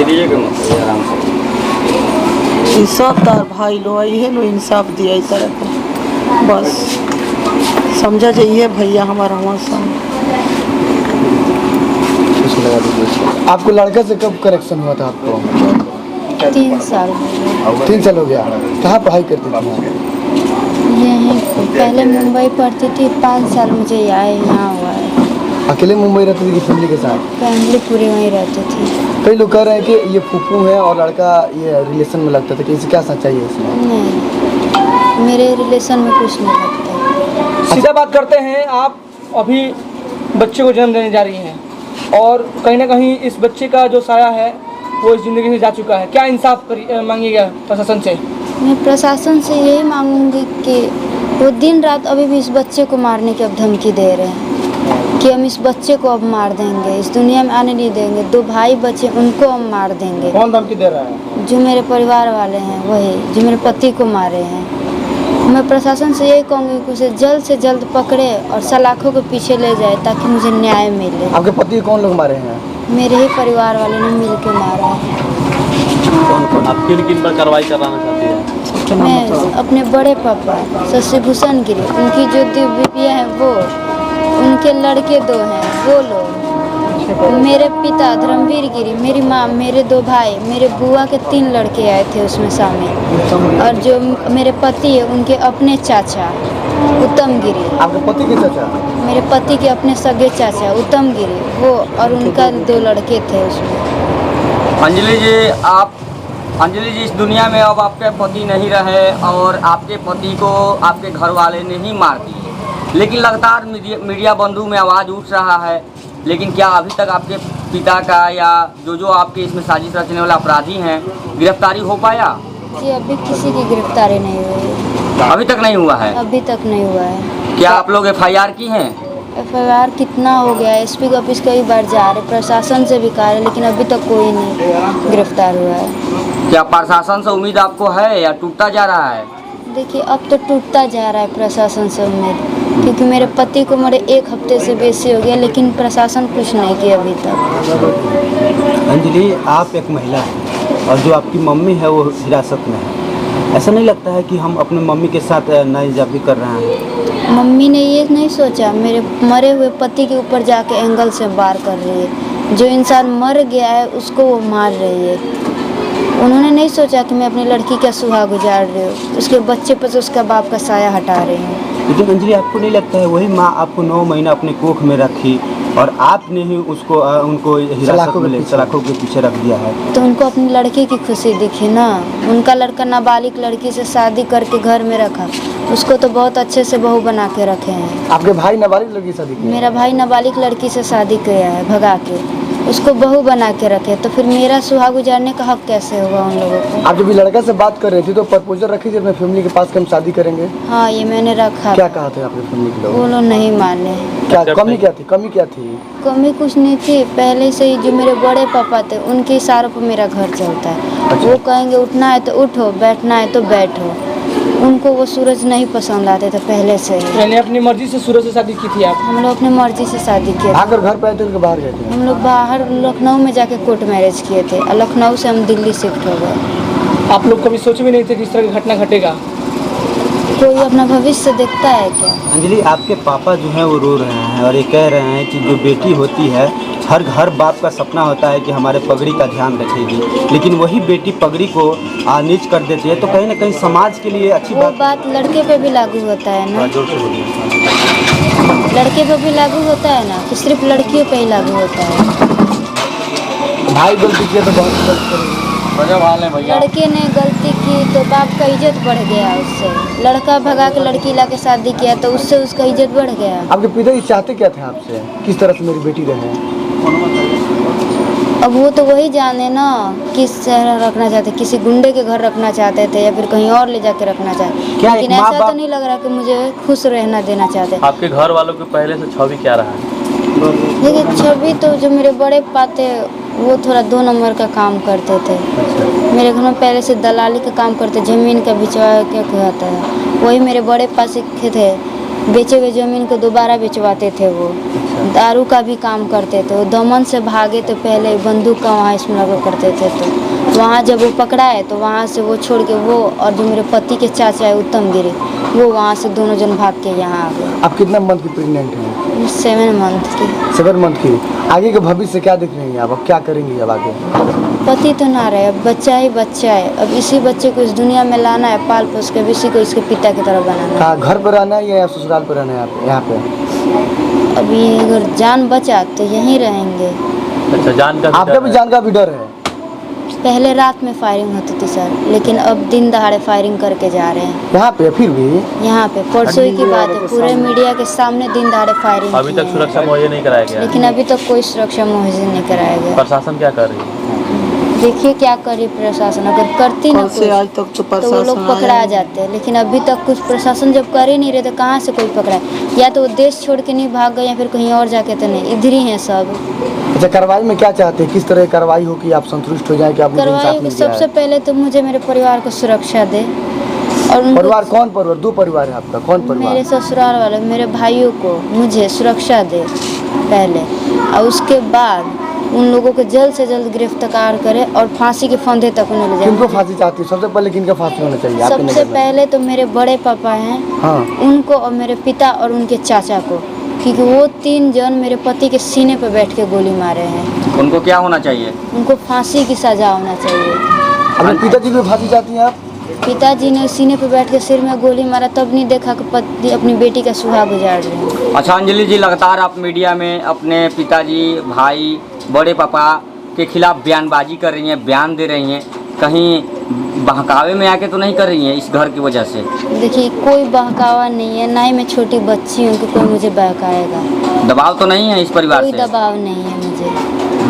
ये दीजिएगा मत आराम से। इंसाफ तार भाई लो ये लो इंसाफ दिया इस तरह को बस समझा जाइए भैया हमारा हुआ सब। आपको लड़का से कब करेक्शन हुआ था आपको? 3 साल 3 साल हो गया। कहाँ पढ़ाई करती थी? यहीं पहले मुंबई पढ़ती थी, 5 साल मुझे यहाँ हुआ है। अकेले मुंबई रहती थी कि फैमिली के साथ? फैमिली पूरी वहीं रहती थी। कई लोग कह रहे हैं कि ये फूफू है और लड़का ये रिलेशन में लगता था, कि इसे क्या सच्चाई है इसमें? नहीं, मेरे रिलेशन में कुछ नहीं लगता। सीधा बात करते हैं, आप अभी बच्चे को जन्म देने जा रही हैं और कहीं ना कहीं इस बच्चे का जो साया है वो इस ज़िंदगी से जा चुका है। क्या इंसाफ मांगिएगा प्रशासन से? मैं प्रशासन से यही मांगूंगी कि वो दिन रात अभी भी इस बच्चे को मारने की अब धमकी दे रहे हैं कि हम इस बच्चे को अब मार देंगे, इस दुनिया में आने नहीं देंगे। 2 भाई बच्चे उनको हम मार देंगे। कौन धमकी दे रहा है? जो मेरे परिवार वाले हैं वही, जो मेरे पति को मारे हैं। मैं प्रशासन से यही कहूँगी कि उसे जल्द से जल्द पकड़े और सलाखों के पीछे ले जाए ताकि मुझे न्याय मिले। आपके पति कौन लोग मारे हैं? मेरे ही परिवार वाले ने मिल के मारा है। कौन आप किन पर कार्रवाई कराना चाहती हैं? मैं अपने बड़े पापा शशिभूषण गिरी, उनकी जो दिव्या हैं वो, उनके लड़के 2 हैं वो लोग, मेरे पिता धर्मवीर गिरी, मेरी माँ, मेरे 2 भाई, मेरे बुआ के 3 लड़के आए थे उसमें शामिल, और जो मेरे पति है उनके अपने चाचा उत्तम गिरी। आपके पति के चाचा? मेरे पति के अपने सगे चाचा उत्तम गिरी वो, और उनका 2 लड़के थे उसमें। अंजलि जी इस दुनिया में अब आपके पति नहीं रहे और आपके पति को आपके घर वाले ने ही मार दिए, लेकिन लगातार मीडिया बंधु में आवाज़ उठ रहा है, लेकिन क्या अभी तक आपके पिता का या जो आपके इसमें साजिश रचने वाले अपराधी हैं गिरफ्तारी हो पाया? जी अभी किसी की गिरफ्तारी नहीं हुई है। अभी तक नहीं हुआ है? अभी तक नहीं हुआ है। क्या आप लोग FIR की हैं? FIR कितना हो गया है, SP ऑफिस कई बार जा रहे, प्रशासन से भी कहा है, लेकिन अभी तक कोई नहीं गिरफ्तार हुआ है। क्या प्रशासन से उम्मीद आपको है या टूटता जा रहा है? देखिए अब तो टूटता जा रहा है प्रशासन से उम्मीद, क्योंकि मेरे पति को मरे 1 हफ्ते से बेसी हो गया, लेकिन प्रशासन कुछ नहीं किया अभी तक। अंजलि, आप एक महिला हैं और जो आपकी मम्मी है वो हिरासत में है। ऐसा नहीं लगता है कि हम अपने मम्मी के साथ नाइंसाफ़ी कर रहे हैं? मम्मी ने ये नहीं सोचा मेरे मरे हुए पति के ऊपर जाके एंगल से वार कर रही है। जो इंसान मर गया है उसको वो मार रही है। उन्होंने नहीं सोचा कि मैं अपनी लड़की का सुहाग गुजार रही हूँ, उसके बच्चे पर से उसका बाप का साया हटा रही हूँ। लेकिन अंजलि, आपको नहीं लगता है वही माँ आपको 9 महीना अपने कोख में रखी और आपने ही उनको हिरासत में सलाखों के पीछे रख दिया है? तो उनको अपनी लड़की की खुशी दिखी ना। उनका लड़का नाबालिग लड़की से शादी करके घर में रखा, उसको तो बहुत अच्छे से बहू बना के रखे हैं। आपके भाई नाबालिग लड़की से शादी की? मेरा भाई नाबालिग लड़की से शादी किया है, भगा के उसको बहू बना के रखे, तो फिर मेरा सुहाग गुजारने का हक कैसे होगा उन लोगों को? आप जब भी लड़का से बात कर रही थी तो प्रपोजल रखी थी अपने फैमिली के पास कि हम शादी करेंगे? हाँ ये मैंने रखा। क्या कहा था आपकी फैमिली के लोग? वो लोग नहीं माने। क्या कमी क्या थी? कमी क्या थी? कमी कुछ नहीं थी, पहले से ही जो मेरे बड़े पापा थे उनके इशारों पर मेरा घर चलता है। वो कहेंगे उठना है तो उठो, बैठना है तो बैठो। उनको वो सूरज नहीं पसंद आते थे पहले से ही। मैंने अपनी मर्जी से सूरज से शादी की थी आप? हम लोग अपनी मर्जी से शादी किए थे। आकर घर पे आए थे कि बाहर गए थे? हम लोग बाहर लखनऊ में जाके कोर्ट मैरिज किए थे और लखनऊ से हम दिल्ली शिफ्ट हो गए। आप लोग कभी सोच भी नहीं थे कि इस तरह की घटना घटेगा? कोई अपना भविष्य देखता है क्या? अंजलि, आपके पापा जो हैं वो रो रहे हैं और ये कह रहे हैं कि जो बेटी होती है हर बाप का सपना होता है कि हमारे पगड़ी का ध्यान रखेगी, लेकिन वही बेटी पगड़ी को नीच कर देती है, तो कहीं ना कहीं समाज के लिए अच्छी वो बात लड़के पे भी लागू होता है ना। लड़के पे भी लागू होता है ना, कि सिर्फ लड़कियों पे ही लागू होता है। भाई गलती किया तो बहुत गलत करेंगे। लड़के ने गलती की तो बाप का इज्जत बढ़ गया उससे। लड़का भगा के लड़की ला के शादी किया तो उससे उसका इज्जत बढ़ गया। आपके पिताजी चाहते क्या थे आपसे? किस तरह से मेरी बेटी रहे? अब वो तो वही जाने ना, किस शहर रखना चाहते, किसी गुंडे के घर रखना चाहते थे या फिर कहीं और ले जाके रखना चाहते, लेकिन ऐसा तो नहीं लग रहा कि मुझे खुश रहना देना चाहते। आपके घर वालों के पहले से छवि क्या रहा है? देखिए छवि तो जो मेरे बड़े पाते वो थोड़ा 2 नंबर का काम करते थे। मेरे घर में पहले से दलाली का काम करते, ज़मीन का बिचवा क्या कहता है, वही मेरे बड़े पास थे। बेचे हुए ज़मीन को दोबारा बेचवाते थे वो। दारू का भी काम करते थे वो। दमन से भागे तो पहले बंदूक का वहाँ स्मगल करते थे। तो वहाँ जब वो पकड़ा है तो वहाँ से वो छोड़ के वो और जो मेरे पति के चाचा है उत्तम गिरी, वो वहाँ से दोनों जन भाग के यहाँ आ गए। आप कितना मंथ की प्रेग्नेंट हैं? 7 मंथ की। 7 मंथ की। आगे के भविष्य क्या देख रही हैं आप? अब क्या करेंगी अब आगे? पति तो ना रहे, अब बच्चा ही बच्चा है। अब इसी बच्चे को इस दुनिया में लाना है, पाल पोस के इसी को इसके पिता की तरह बनाना है। हाँ, घर पर रहना है या ससुराल पर रहना है आप यहाँ पे? अभी अगर जान बचा तो यहीं रहेंगे। अच्छा, जान का आपका भी जान का भी डर है? पहले रात में फायरिंग होती थी सर, लेकिन अब दिन दहाड़े फायरिंग करके जा रहे हैं यहाँ पे। फिर भी यहाँ पे। परसों ही की बात है, पूरे मीडिया के सामने दिन दहाड़े फायरिंग अभी तक सुरक्षा मुहैया नहीं कराया गया, लेकिन अभी तक कोई सुरक्षा मुहैया नहीं कराया गया। प्रशासन क्या कर रही है? देखिए क्या करे प्रशासन, अगर करती ना कल से आज तक तो तो वो लोग प्रशासन पकड़ा आया जाते हैं, लेकिन अभी तक कुछ प्रशासन जब कर ही नहीं रहे तो कहाँ से कोई पकड़ा है? या तो वो देश छोड़ के नहीं भाग गए या फिर कहीं और जाके तो नहीं, इधर ही हैं सब। अच्छा, कार्रवाई में क्या चाहते हैं? किस तरह की कार्रवाई हो कि आप संतुष्ट हो जाए कि आपको करवाई इंसाफ कि मिल गया सबसे है? पहले तो मुझे मेरे परिवार को सुरक्षा दे। और उनको परिवार कौन परिवार? 2 परिवार है आपका, कौन परिवार? मेरे ससुराल वाले मेरे भाइयों को मुझे सुरक्षा दे पहले, और उसके बाद उन लोगों को जल्द से जल्द गिरफ्तार करे और फांसी के फंदे तक उन्हें ले किनको जाए। फांसी चाहती है? सबसे पहले किनका फांसी होना चाहिए आपकी सबसे नज़र में? पहले तो मेरे बड़े पापा हैं, हाँ, उनको, और मेरे पिता और उनके चाचा को, क्योंकि वो 3 जन मेरे पति के सीने पर बैठ के गोली मारे हैं। उनको क्या होना चाहिए? उनको फांसी की सजा होना चाहिए। अपने पिताजी को फांसी चाहती हैं आप? पिताजी ने सीने पर बैठ के सिर में गोली मारा, तब नहीं देखा कि पति अपनी बेटी का सुहाग उजाड़ रहे हैं। अच्छा अंजलि जी, लगातार आप मीडिया में अपने पिताजी, भाई, बड़े पापा के खिलाफ बयानबाजी कर रही हैं, बयान दे रही हैं, कहीं बहकावे में आके तो नहीं कर रही हैं इस घर की वजह से? देखिए कोई बहकावा नहीं है, ना ही मैं छोटी बच्ची हूँ कि कोई मुझे बहकाएगा। दबाव तो नहीं है इस परिवार कोई से? दबाव नहीं है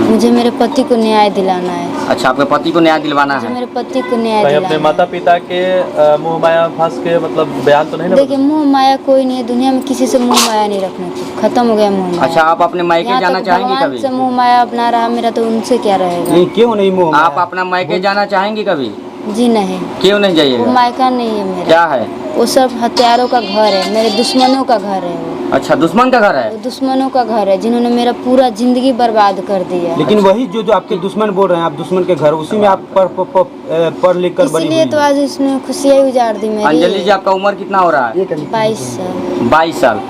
मुझे मेरे पति को न्याय दिलाना है। अच्छा, आपके पति को न्याय दिलवाना मुझे है? मेरे पति को न्याय कहीं दिलाना अपने है। माता पिता के मुँह माया फंस के मतलब बयान तो नहीं ना? देखिए मुँह माया कोई नहीं है दुनिया में, किसी से मुँह माया नहीं रखना चाहिए, खत्म हो गया मुँह माया। अच्छा, आप अपने मायके यहाँ जाना तक चाहेंगी भगवान कभी? से मुँह माया अपना रहा मेरा, तो उनसे क्या रहेगा? नहीं, क्यों नहीं मुँह आप माया? अपना मायके जाना चाहेंगी कभी? जी नहीं, क्यों नहीं वो जाइएगा? मायका नहीं है मेरा, क्या है? वो सब हथियारों का घर है, मेरे दुश्मनों का घर है वो। अच्छा, दुश्मन का घर है? वो दुश्मनों का घर है जिन्होंने मेरा पूरा जिंदगी बर्बाद कर दिया। लेकिन वही जो आपके दुश्मन बोल रहे हैं, आप दुश्मन के घर, उसी में आप पढ़ लिख कर बड़ी इसलिए हुई तो हैं। आज इसने खुशियाँ उजाड़ दी मेरी। अंजलि जी, आपका उम्र कितना हो रहा है? 22 साल। 22 साल।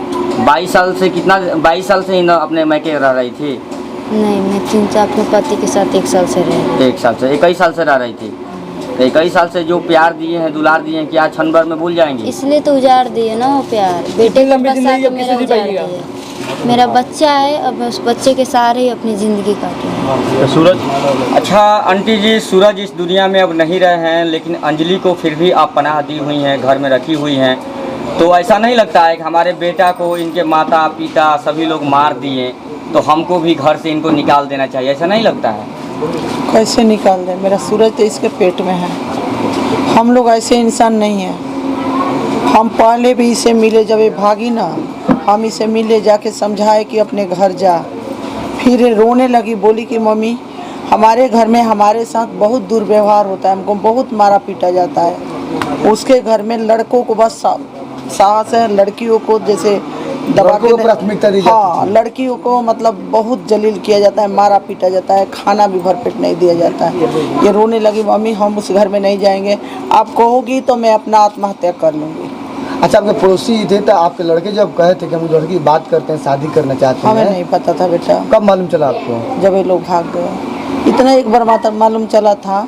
22 साल से कितना, 22 साल से ही ना अपने मायके रह रही थी? नहीं, मैं 3 अपने पति के साथ 1 साल से रह रही। 1 साल से, 21 साल से रह रही थी। तो 21 साल से जो प्यार दिए हैं, दुलार दिए हैं, क्या क्षण भर में भूल जाएंगी? इसलिए तो उजाड़ दिए ना वो प्यार, बेटे को लंबी बसा जिंदगी के अब मेरा किसे जी उजाड़ पाइएगा? दिए। मेरा बच्चा है, अब मैं उस बच्चे के सहारे ही अपनी ज़िंदगी काटूंगी। सूरज, अच्छा आंटी जी, सूरज इस दुनिया में अब नहीं रहे हैं, लेकिन अंजलि को फिर भी आप पनाह दी हुई हैं, घर में रखी हुई हैं, तो ऐसा नहीं लगता है कि हमारे बेटा को इनके माता पिता सभी लोग मार दिए, तो हमको भी घर से इनको निकाल देना चाहिए, ऐसा नहीं लगता है? कैसे निकाल दें? मेरा सूरज तो इसके पेट में है। हम लोग ऐसे इंसान नहीं हैं। हम पहले भी इसे मिले, जब ये भागी ना, हम इसे मिले, जाके समझाए कि अपने घर जा। फिर ये रोने लगी, बोली कि मम्मी हमारे घर में हमारे साथ बहुत दुर्व्यवहार होता है, हमको बहुत मारा पीटा जाता है। उसके घर में लड़कों को बस साहस है, लड़कियों को जैसे दबा लड़कों को प्राथमिकता दी जाती हाँ, लड़कियों को मतलब बहुत जलील किया जाता है, मारा पीटा जाता है, खाना भी भरपेट नहीं दिया जाता है। ये रोने लगी, मम्मी हम उस घर में नहीं जाएंगे, आप कहोगी तो मैं अपना आत्महत्या कर लूँगी। अच्छा, आपके पड़ोसी थे तो आपके लड़के जब कहे थे कि हम लड़की की बात करते हैं, शादी करना चाहते हैं, हमें नहीं पता था बेटा, कब मालूम चला आपको? जब ये लोग भाग गए। इतना एक बार मालूम चला था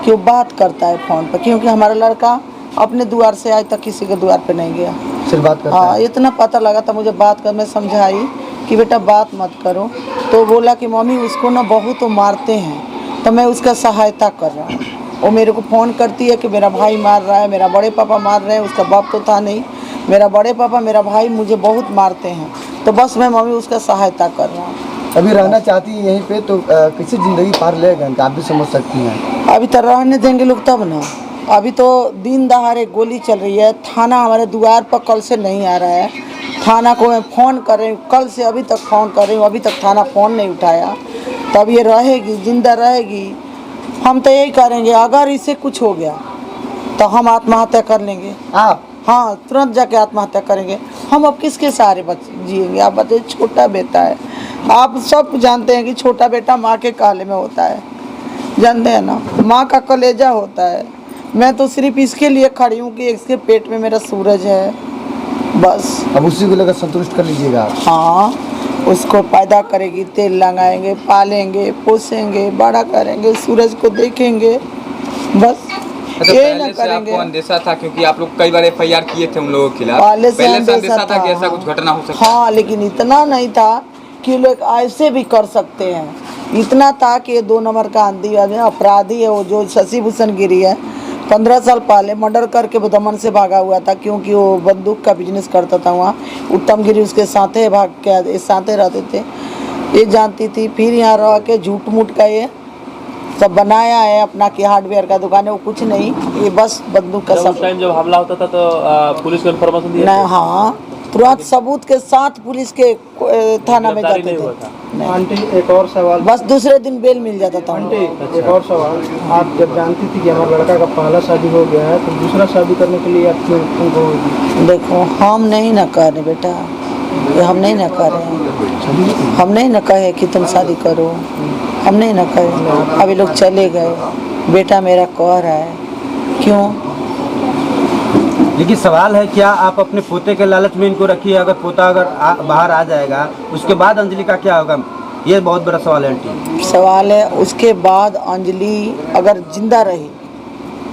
कि वो बात करता है फ़ोन पर, क्योंकि हमारा लड़का अपने द्वार से आज तक किसी के द्वार पे नहीं गया। सिर्फ बात करता हाँ, है? इतना पता लगा था मुझे बात कर, मैं समझाई कि बेटा बात मत करो, तो बोला कि मम्मी उसको ना बहुत मारते हैं, तो मैं उसका सहायता कर रहा हूँ। वो मेरे को फ़ोन करती है कि मेरा भाई मार रहा है, मेरा बड़े पापा मार रहे हैं, उसका बाप तो था नहीं, मेरा बड़े पापा मेरा भाई मुझे बहुत मारते हैं, तो बस मैं मम्मी उसका सहायता कर रहा हूँ। अभी रहना चाहती है यहीं पे, तो किसी ज़िंदगी पार ले गए, आप भी समझ सकती हैं। अभी तो रहने देंगे लोग तब ना, अभी तो दिन दहाड़े गोली चल रही है। थाना हमारे द्वार पर कल से नहीं आ रहा है, थाना को मैं फ़ोन कर रही हूँ, कल से अभी तक फ़ोन कर रही हूँ, अभी तक थाना फ़ोन नहीं उठाया। तब ये रहेगी, जिंदा रहेगी। हम तो यही करेंगे, अगर इसे कुछ हो गया तो हम आत्महत्या कर लेंगे। आप हाँ तुरंत जाके आत्महत्या करेंगे। हम अब किसके सहारे जिएंगे? आप बताइए, छोटा बेटा है, आप सब जानते हैं कि छोटा बेटा माँ के काले में होता है, जानते हैं ना, माँ का कलेजा होता है। मैं तो सिर्फ इसके लिए खड़ी हूँ कि इसके पेट में मेरा सूरज है, बस। अब उसी को लेकर संतुष्ट कर लीजिएगा आप। हाँ, उसको पैदा करेगी, तेल लगाएंगे, पालेंगे, पोसेंगे, बड़ा करेंगे, सूरज को देखेंगे, बस। अच्छा, ये पहले ना से आपको करेंगे। अंदेशा था, क्योंकि आप लोग कई बार FIR किए थे उन लोगों के खिलाफ, पहले से अंदेशा था कि ऐसा कुछ घटना हो सकता है? हाँ, लेकिन इतना नहीं था कि लोग ऐसे भी कर सकते हैं। इतना था कि ये 2 नंबर का आंधी अपराधी है, वो जो शशि भूषण गिरी है, 15 साल पहले मर्डर करके वो दमन से भागा हुआ था, क्योंकि वो बंदूक का बिजनेस करता था वहाँ। उत्तम गिरी उसके साथे भाग के साथे रहते थे, ये जानती थी। फिर यहाँ रह के झूठ मूठ का ये सब बनाया है अपना कि हार्डवेयर का दुकान है, वो कुछ नहीं, ये बस बंदूक का जब उस टाइम जब हमला होता था तो पुलिस को इन्फॉर्मेशन दी? नहीं, हाँ, तुरंत सबूत के साथ पुलिस के थाना में जाते हुआ थे। था? नहीं, आंटी एक और सवाल। बस दूसरे दिन बेल मिल जाता था। आंटी एक और सवाल, आप जब जानती थी कि हमारे लड़का का पहला शादी हो गया है, तो दूसरा शादी करने के लिए आप क्यों उनको? देखो, हम नहीं ना कर रहे बेटा, ये हम नहीं ना कर रहे हैं, हम नहीं ना कहे कि तुम शादी करो, हम नहीं ना कहे। अभी लोग चले गए, बेटा मेरा कह रहा है, क्यों? लेकिन सवाल है, क्या आप अपने पोते के लालच में इनको रखिए? अगर पोता अगर बाहर आ जाएगा, उसके बाद अंजलि का क्या होगा? ये बहुत बड़ा सवाल है आंटी। सवाल है, उसके बाद अंजलि अगर जिंदा रही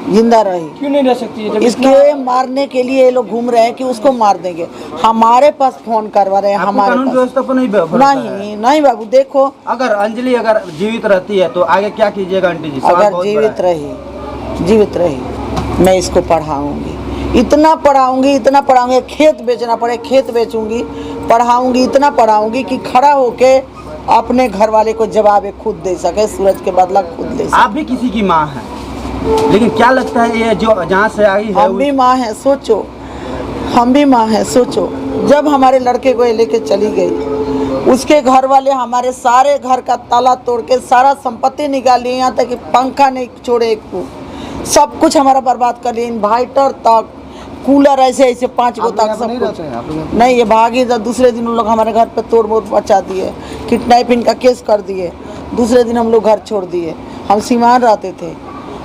क्यों नहीं रह सकती है? जब इसके मारने के लिए ये लोग घूम रहे हैं कि उसको मार देंगे। हमारे पास फोन करवा रहे हैं, आपको हमारे कानून पास व्यवस्था पर नहीं भरोसा है? नहीं बाबू, देखो, अगर अंजलि अगर जीवित रहती है तो आगे क्या कीजिएगा आंटी जी? सवाल अगर बहुत जीवित बड़ा है। रही, मैं इसको पढ़ाऊंगी, इतना पढ़ाऊंगी, खेत बेचना पड़े खेत बेचूंगी, पढ़ाऊंगी, इतना पढ़ाऊंगी कि खड़ा होके अपने घर वाले को जवाब खुद दे सके, सूरज के बदला खुद दे सके। आप भी किसी की माँ हैं, लेकिन क्या लगता है ये जो जहाँ से आई है? हम भी माँ हैं, सोचो, हम भी माँ हैं, सोचो। जब हमारे लड़के को ये लेके चली गई, उसके घर वाले हमारे सारे घर का ताला तोड़ के सारा संपत्ति निकाल लिए, यहाँ तक कि पंखा नहीं छोड़े एक को, सब कुछ हमारा बर्बाद कर लिए, इन्वर्टर तक, कूलर, ऐसे 5 गो तक सब कुछ। नहीं, ये भागी था। दूसरे दिन उन लोग हमारे घर पे तोड़ मोड़ मचा दिए, किडनैपिंग का केस कर दिए। दूसरे दिन हम लोग घर छोड़ दिए। हम सीमान रहते थे,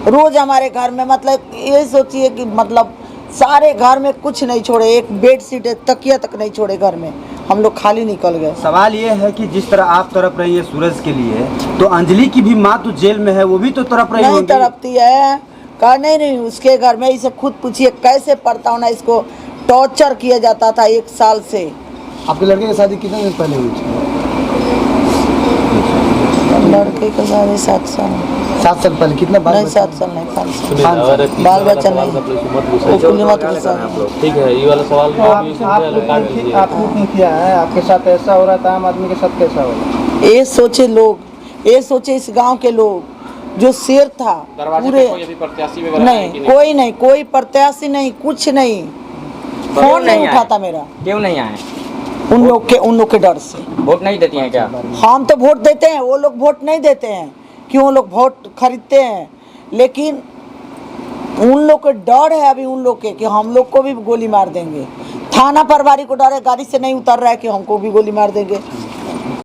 रोज हमारे घर में, मतलब ये सोचिए कि मतलब सारे घर में कुछ नहीं छोड़े, एक बेड शीट, एक तकिया तक नहीं छोड़े घर में, हम लोग खाली निकल गए। सवाल ये है कि जिस तरह आप तड़प रही है सूरज के लिए, तो अंजलि की भी माँ तो जेल में है, वो भी तो तड़प रही नहीं होगी। तड़पती है, कहा नहीं, उसके घर में, इसे खुद पूछिए कैसे पड़ता होना, इसको टॉर्चर किया जाता था 1 साल से। आपके लड़के की शादी कितने दिन पहले हुई थी? लड़के का शादी 7 साल 7 साल पहले। कितना बाल नहीं, बच्चा? 7 साल नहीं, 5 साल। सुनिए, अगर तीसरा बाल वाला बच्चा सवाल नहीं। का पुलिस मत वो पूछिए। पुण्य मत गुस्सा। ठीक है, ये वाला सवाल तो काट लीजिए। आपने क्यों किया है? आपके साथ ऐसा हो रहा था, आम आदमी के साथ कैसा हो रहा है? ये सोचे लोग, ये सोचे इस गांव के लोग, जो शेर था पूरे, नहीं, कोई प्रत्याशी नहीं, कुछ नहीं, फोन नहीं उठाता मेरा। क्यों नहीं आए? उन लोग के डर से। वोट नहीं देती हैं क्या? हम तो वोट देते हैं, वो लोग वोट नहीं देते हैं। क्यों? वो लोग वोट खरीदते हैं, लेकिन उन लोग के डर है अभी, उन लोग के कि हम लोग को भी गोली मार देंगे। थाना प्रभारी को डर है, गाड़ी से नहीं उतर रहा है कि हमको भी गोली मार देंगे।